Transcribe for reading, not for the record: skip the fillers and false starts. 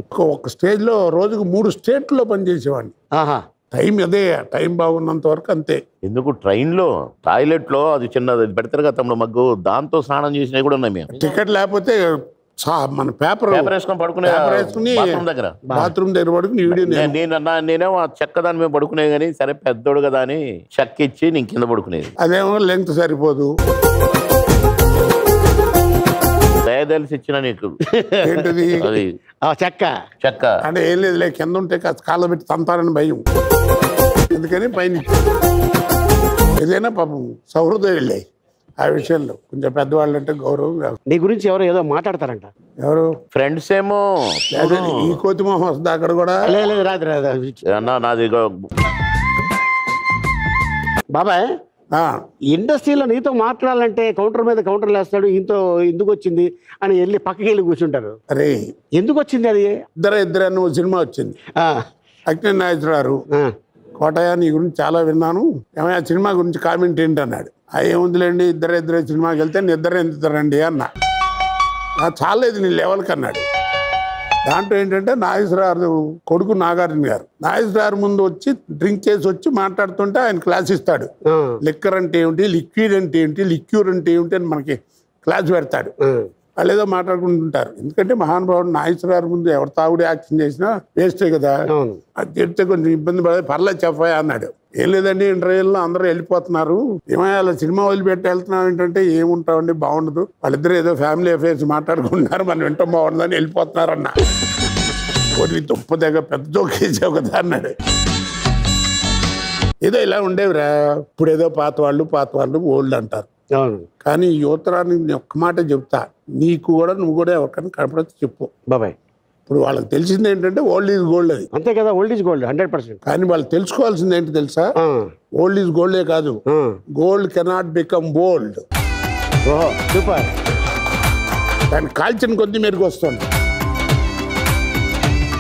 ఒక స్టేజ్లో రోజుకు 3 స్టేట్లో పనిచేసేవాడిని. టైం అదే, టైం బాగున్నంత వరకు అంతే. ఎందుకు ట్రైన్లో టాయిలెట్లో అది చిన్నది పెడతారు కదా తమ్ముడు మగ్గు, దాంతో స్నానం చేసినవి కూడా ఉన్నాయి మేము. టికెట్ లేకపోతే మన పేపర్ వేసుకొని పడుకునే దగ్గర బాత్రూమ్ దగ్గర పడుకుని నేనేమో ఆ చెక్క దాని మీద పడుకునే కానీ సరే పెద్దోడు కదా అని చెక్క ఇచ్చి నేను కింద పడుకునేది. అదేమో లెంగ్త్ సరిపోదు. దయదలిసి ఇచ్చిన నీకు ఏంటిది అది చెక్క చెక్క అంటే ఏం లేదు, కింద ఉంటే కాళ్ళ పెట్టి తంతారని భయం, అందుకని పైన ఏదైనా పాపం సౌహృదయం వెళ్ళాయి. ఆ విషయంలో కొంచెం పెద్దవాళ్ళు అంటే గౌరవం. నీ గురించి ఎవరో ఏదో మాట్లాడతారంట. ఎవరు? ఫ్రెండ్స్ ఏమో. ఈ కోతి మొహం వస్తుంది అక్కడ కూడా. నాది బాబాయ్, ఇండస్ట్రీలో నీతో మాట్లాడాలంటే కౌంటర్ మీద కౌంటర్లు వేస్తాడు, ఇంతో ఎందుకు వచ్చింది అని వెళ్ళి పక్కకి వెళ్ళి కూర్చుంటారు. అరే ఎందుకు వచ్చింది అది? ఇద్దరు నువ్వు సినిమా వచ్చింది, అక్కినే నాగేశ్వరరావు. కోటయ్య నీ గురించి చాలా విన్నాను, ఏమైనా సినిమా గురించి కామెంట్ ఏంటి అన్నాడు. ఏముందిలేండి, ఇద్దరే సినిమాకి వెళ్తే ఇద్దరే ఎంతుతారండి అన్న. చాలేదు నీ లెవెల్కి అన్నాడు. దాంట్లో ఏంటంటే నాగేశ్వరరావు కొడుకు నాగార్జున గారు నాగేశ్వరరావు ముందు వచ్చి డ్రింక్ చేసి వచ్చి మాట్లాడుతుంటే ఆయన క్లాస్ ఇస్తాడు. లిక్కర్ అంటే ఏమిటి, లిక్విడ్ అంటే ఏమిటి, లిక్యూర్ అంటే ఏమిటి అని మనకి క్లాస్ పెడతాడు. వాళ్ళు ఏదో మాట్లాడుకుంటుంటారు. ఎందుకంటే మహానుభావుడు నాగేశ్వరరావు ముందు ఎవరు తాగుడు యాక్షన్ చేసినా వేస్టే కదా. అది చెప్తే కొంచెం ఇబ్బంది పడే, పర్లేదు చెప్పాయా అన్నాడు. ఏం లేదండి, ఇంటర్వ్యూలో అందరూ వెళ్ళిపోతున్నారు, ఏమైనా సినిమా వదిలిపెట్టి వెళ్తున్నాం ఏంటంటే ఏముంటామండి బాగుండదు, వాళ్ళిద్దరు ఏదో ఫ్యామిలీ అఫేర్స్ మాట్లాడుకుంటున్నారు, మనం వింటాం బాగుండదని వెళ్ళిపోతున్నారు అన్న. కొన్ని తుప్ప దగ్గర పెద్ద జోకేసావు కదా అన్నాడు. ఏదో ఇలా ఉండేవిరా, ఇప్పుడు ఏదో పాత వాళ్ళు ఓల్డ్ అంటారు. కానీ యువతరానికి నేను ఒక్క మాట చెప్తా, నీకు కూడా నువ్వు కూడా ఎవరికైనా కనపడచ్చు చెప్పు బాబాయ్. ఇప్పుడు వాళ్ళకి తెలిసింది ఏంటంటే ఓల్డ్ ఈజ్ గోల్డ్, అది అంతే కదా, ఓల్డ్ ఈజ్ గోల్డ్ 100%. కానీ వాళ్ళు తెలుసుకోవాల్సింది ఏంటి తెలుసా, ఓల్డ్ ఈజ్ గోల్డే కాదు, గోల్డ్ కెనాట్ బికమ్ బోల్డ్. దాన్ని కాల్చిన కొద్ది మెరుగు వస్తుంది.